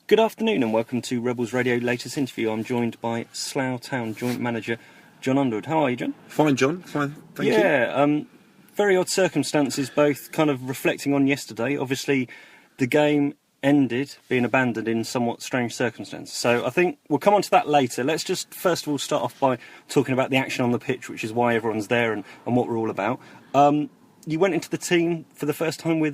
Good afternoon and welcome to Rebels Radio latest interview. I'm joined by Slough Town Joint Manager Jon Underwood. How are you, Jon? Fine, John. Fine, thank you. Yeah, very odd circumstances, both kind of reflecting on yesterday. Obviously, the game ended being abandoned in somewhat strange circumstances. So I think we'll come on to that later. Let's just first of all start off by talking about the action on the pitch, which is why everyone's there and what we're all about. You went into the team for the first time with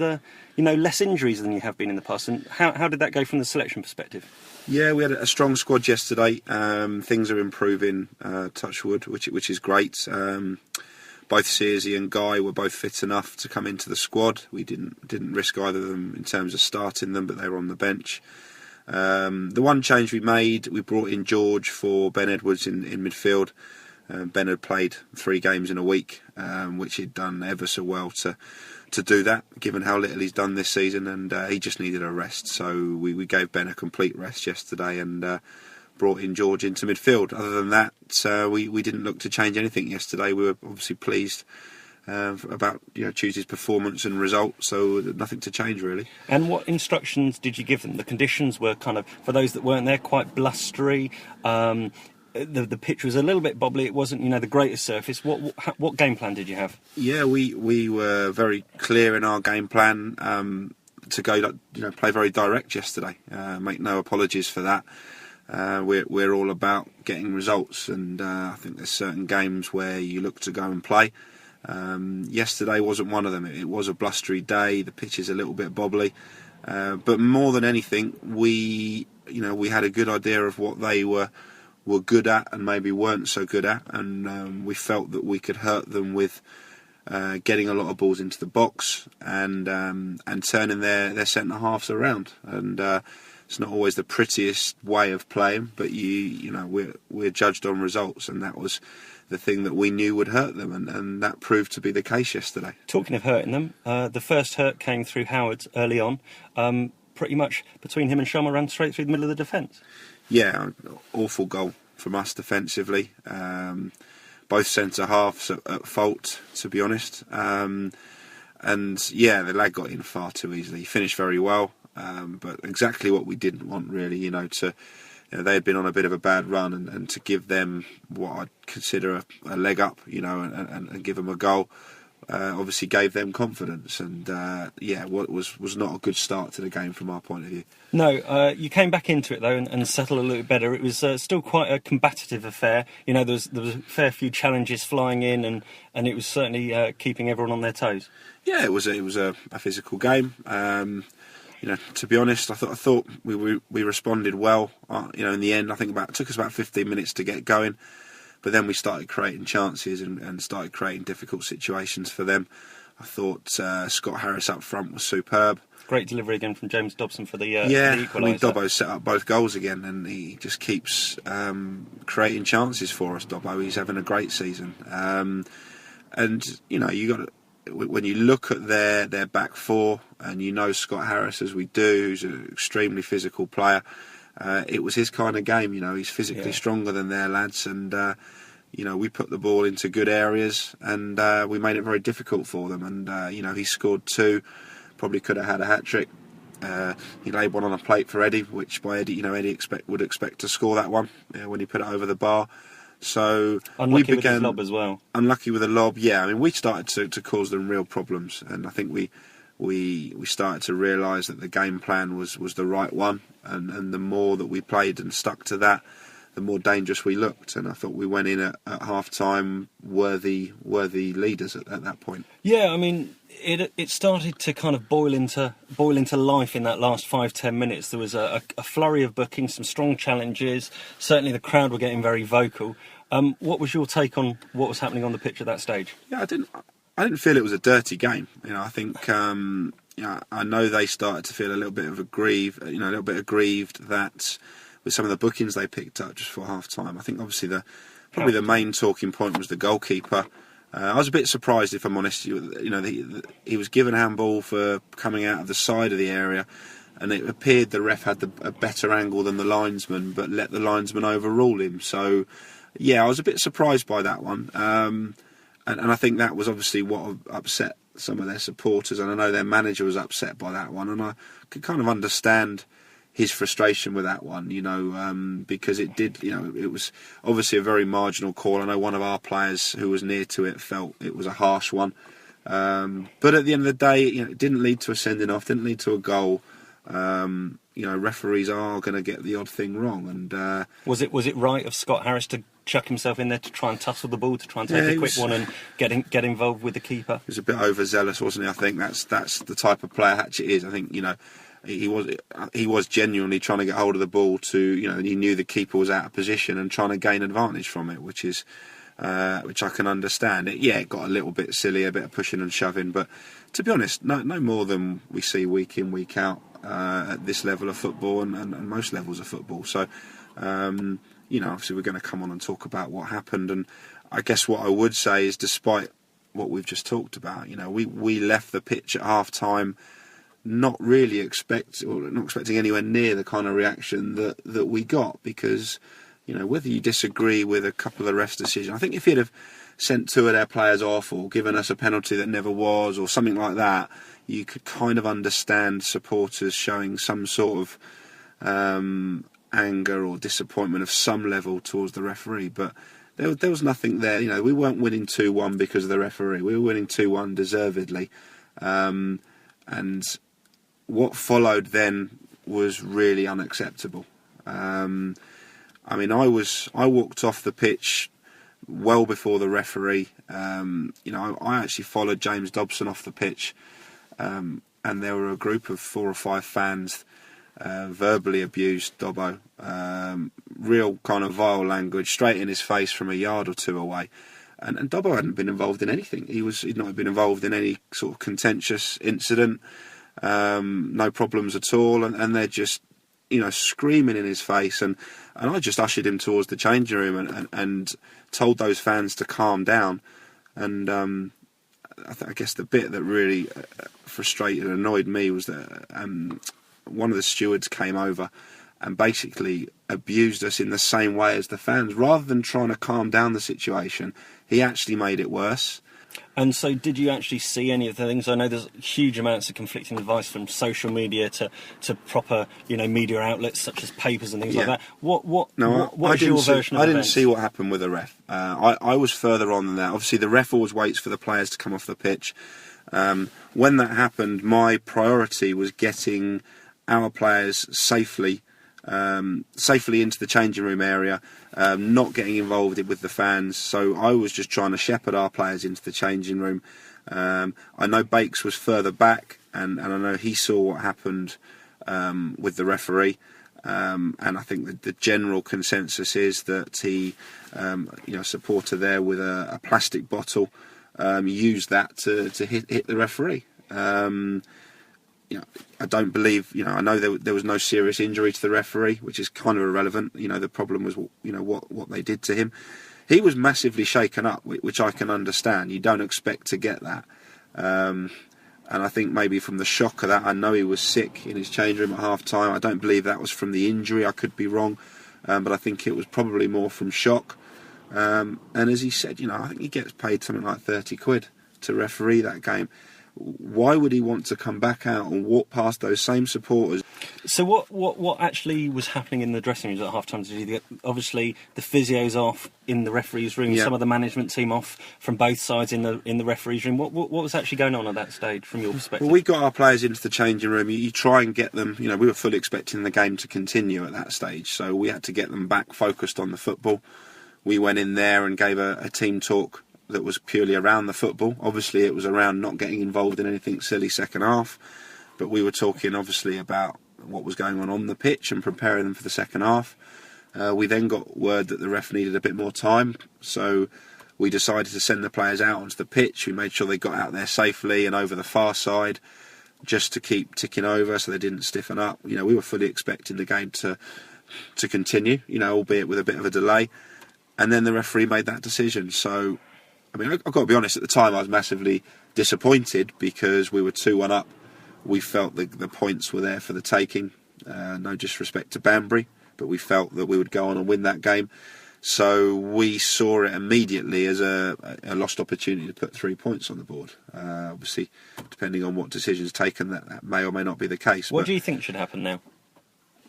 less injuries than you have been in the past. And how did that go from the selection perspective? Yeah, we had a strong squad yesterday. Things are improving, touch wood, which is great. Both Searsy and Guy were both fit enough to come into the squad. We didn't risk either of them in terms of starting them, but they were on the bench. The one change we made, we brought in George for Ben Edwards in midfield. Ben had played 3 games in a week, which he'd done ever so well to do that, given how little he's done this season, and he just needed a rest. So we gave Ben a complete rest yesterday and brought in George into midfield. Other than that, we didn't look to change anything yesterday. We were obviously pleased about Tuesday's performance and result, so nothing to change really. And what instructions did you give them? The conditions were kind of, for those that weren't there, quite blustery. The pitch was a little bit bobbly. It wasn't, the greatest surface. What game plan did you have? Yeah, we were very clear in our game plan to go, play very direct yesterday. Make no apologies for that. We're all about getting results, and I think there's certain games where you look to go and play. Yesterday wasn't one of them. It was a blustery day. The pitch is a little bit bobbly, but more than anything, we had a good idea of what they were good at and maybe weren't so good at, and we felt that we could hurt them with getting a lot of balls into the box and turning their centre halves around. And it's not always the prettiest way of playing, but we're judged on results, and that was the thing that we knew would hurt them, and that proved to be the case yesterday. Talking of hurting them, the first hurt came through Howard early on. Pretty much between him and Sharma ran straight through the middle of the defence. Yeah, awful goal from us defensively. Both centre halves at fault, to be honest. And yeah, the lad got in far too easily. He finished very well, but exactly what we didn't want really. They had been on a bit of a bad run, and to give them what I'd consider a leg up, and give them a goal. Obviously gave them confidence, and what was not a good start to the game from our point of view. No, you came back into it though and settled a little bit better. It was still quite a combative affair. There was a fair few challenges flying in, and it was certainly keeping everyone on their toes. Yeah, it was a physical game. To be honest, I thought we responded well. In the end, I think it took us about 15 minutes to get going. But then we started creating chances and started creating difficult situations for them. I thought Scott Harris up front was superb. Great delivery again from James Dobson for the equaliser. Dobbo set up both goals again, and he just keeps creating chances for us. Dobbo, he's having a great season. You got when you look at their back four, and Scott Harris as we do, who's an extremely physical player. It was his kind of game, he's physically stronger than their lads, and we put the ball into good areas, and we made it very difficult for them, and he scored 2, probably could have had a hat-trick. He laid one on a plate for Eddie, which by Eddie, Eddie would expect to score that one when he put it over the bar. So unlucky with his lob as well. Unlucky with the lob, yeah. We started to cause them real problems, and I think we started to realise that the game plan was the right one, and the more that we played and stuck to that, the more dangerous we looked. And I thought we went in at half time worthy leaders at that point. Yeah, it started to kind of boil into life in that last 5-10 minutes. There was a flurry of bookings, some strong challenges. Certainly the crowd were getting very vocal. What was your take on what was happening on the pitch at that stage? Yeah, I didn't feel it was a dirty game. I think I know they started to feel a little bit aggrieved that with some of the bookings they picked up just for half time. I think obviously the main talking point was the goalkeeper. I was a bit surprised, if I'm honest. He was given handball for coming out of the side of the area, and it appeared the ref had a better angle than the linesman, but let the linesman overrule him. So, yeah, I was a bit surprised by that one. And I think that was obviously what upset some of their supporters, and I know their manager was upset by that one, and I could kind of understand his frustration with that one, because it did, it was obviously a very marginal call. I know one of our players who was near to it felt it was a harsh one. But at the end of the day, it didn't lead to a sending off, didn't lead to a goal. Referees are going to get the odd thing wrong. And was it right of Scott Harris to chuck himself in there to try and tussle the ball, to try and take a quick one and get involved with the keeper? He was a bit overzealous, wasn't he? I think that's the type of player Hatchett is. I think he was genuinely trying to get hold of the ball to he knew the keeper was out of position and trying to gain advantage from it, which I can understand. It got a little bit silly, a bit of pushing and shoving, but to be honest, no more than we see week in, week out at this level of football and most levels of football. So, obviously we're going to come on and talk about what happened, and I guess what I would say is, despite what we've just talked about, we left the pitch at half-time not expecting anywhere near the kind of reaction that we got, because whether you disagree with a couple of the refs' decisions, I think if he'd have sent two of their players off or given us a penalty that never was or something like that, you could kind of understand supporters showing some sort of anger or disappointment of some level towards the referee. But there was nothing there. We weren't winning 2-1 because of the referee. We were winning 2-1 deservedly. And what followed then was really unacceptable. I walked off the pitch well before the referee. I actually followed James Dobson off the pitch, and there were a group of 4 or 5 fans verbally abused Dobbo. Real kind of vile language, straight in his face from a yard or two away. And Dobbo hadn't been involved in anything. He'd not been involved in any sort of contentious incident. No problems at all, and they're just screaming in his face, and I just ushered him towards the changing room and told those fans to calm down. And I guess the bit that really frustrated and annoyed me was that one of the stewards came over and basically abused us in the same way as the fans. Rather than trying to calm down the situation, he actually made it worse. And so did you actually see any of the things? I know there's huge amounts of conflicting advice from social media to proper, media outlets such as papers and things like that. What was your version of I events? didn't see what happened with the ref. I was further on than that. Obviously, the ref always waits for the players to come off the pitch. When that happened, my priority was getting our players safely into the changing room area, not getting involved with the fans. So I was just trying to shepherd our players into the changing room. I know Bakes was further back, and I know he saw what happened with the referee. And I think the general consensus is that he, a supporter there with a plastic bottle, used that to hit the referee. I don't believe, I know there was no serious injury to the referee, which is kind of irrelevant. The problem was, what they did to him. He was massively shaken up, which I can understand. You don't expect to get that. And I think maybe from the shock of that, I know he was sick in his change room at half-time. I don't believe that was from the injury. I could be wrong. But I think it was probably more from shock. And as he said, I think he gets paid something like 30 quid to referee that game. Why would he want to come back out and walk past those same supporters? So what actually was happening in the dressing rooms at half-time? Obviously, the physio's off in the referee's room, some of the management team off from both sides in the referee's room. What was actually going on at that stage from your perspective? Well, we got our players into the changing room. You try and get them, we were fully expecting the game to continue at that stage, so we had to get them back focused on the football. We went in there and gave a team talk that was purely around the football. Obviously, it was around not getting involved in anything silly second half, but we were talking obviously about what was going on the pitch and preparing them for the second half. We then got word that the ref needed a bit more time, so we decided to send the players out onto the pitch. We made sure they got out there safely and over the far side, just to keep ticking over so they didn't stiffen up. We were fully expecting the game to continue, albeit with a bit of a delay. And then the referee made that decision. So I've got to be honest, at the time I was massively disappointed because we were 2-1 up. We felt the points were there for the taking. No disrespect to Banbury, but we felt that we would go on and win that game. So we saw it immediately as a lost opportunity to put 3 points on the board. Obviously, depending on what decisions taken, that may or may not be the case. What do you think should happen now?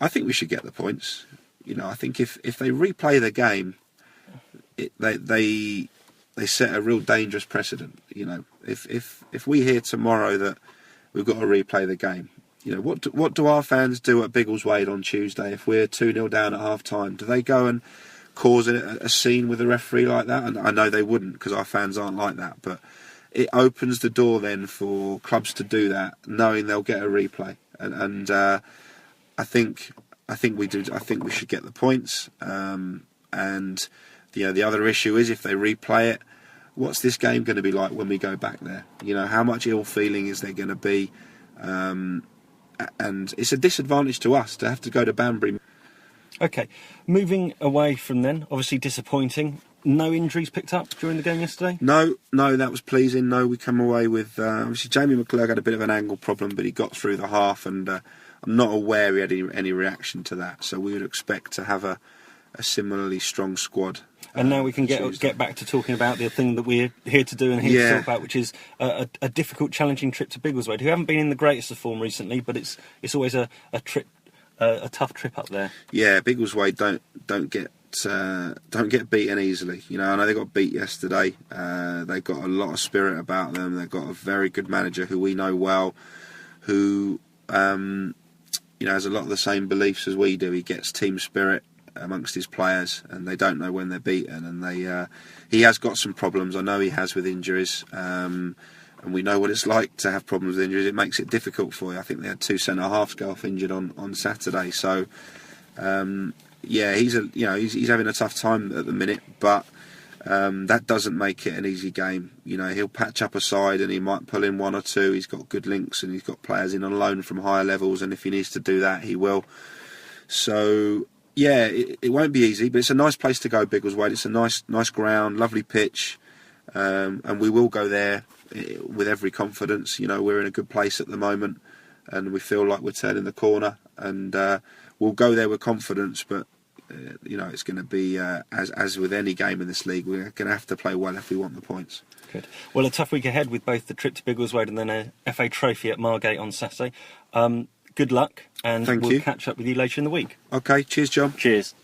I think we should get the points. I think if they replay the game, they set a real dangerous precedent. If we hear tomorrow that we've got to replay the game, what do our fans do at Biggleswade on Tuesday if we're 2-0 down at half time? Do they go and cause a scene with the referee like that? And I know they wouldn't, because our fans aren't like that, but it opens the door then for clubs to do that, knowing they'll get a replay. And I think we do. I think we should get the points. And the other issue is, if they replay it, what's this game going to be like when we go back there? How much ill feeling is there going to be? And it's a disadvantage to us to have to go to Banbury. Okay, moving away from then, obviously disappointing. No injuries picked up during the game yesterday? No, that was pleasing. No, we come away with... obviously, Jamie McClurg had a bit of an ankle problem, but he got through the half, and I'm not aware he had any reaction to that. So we would expect to have a similarly strong squad. And now we can get back to talking about the thing that we're here to do and here to talk about, which is a difficult, challenging trip to Biggleswade, who haven't been in the greatest of form recently, but it's always a tough trip up there. Yeah, Biggleswade don't get beaten easily. I know they got beat yesterday. They've got a lot of spirit about them. They've got a very good manager who we know well, who has a lot of the same beliefs as we do. He gets team spirit amongst his players, and they don't know when they're beaten. And he has got some problems. I know he has, with injuries. And we know what it's like to have problems with injuries. It makes it difficult for you. I think they had 2 centre halves go off injured on Saturday. So he's having a tough time at the minute, but that doesn't make it an easy game. He'll patch up a side and he might pull in 1 or 2. He's got good links and he's got players in on loan from higher levels, and if he needs to do that, he will. So yeah, it won't be easy, but it's a nice place to go, Biggleswade. It's a nice ground, lovely pitch, and we will go there with every confidence. We're in a good place at the moment, and we feel like we're turning the corner, and we'll go there with confidence. But it's going to be as with any game in this league, we're going to have to play well if we want the points. Good. Well, a tough week ahead with both the trip to Biggleswade and then a FA Trophy at Margate on Saturday. Good luck, and we'll catch up with you later in the week. Okay, cheers, John. Cheers.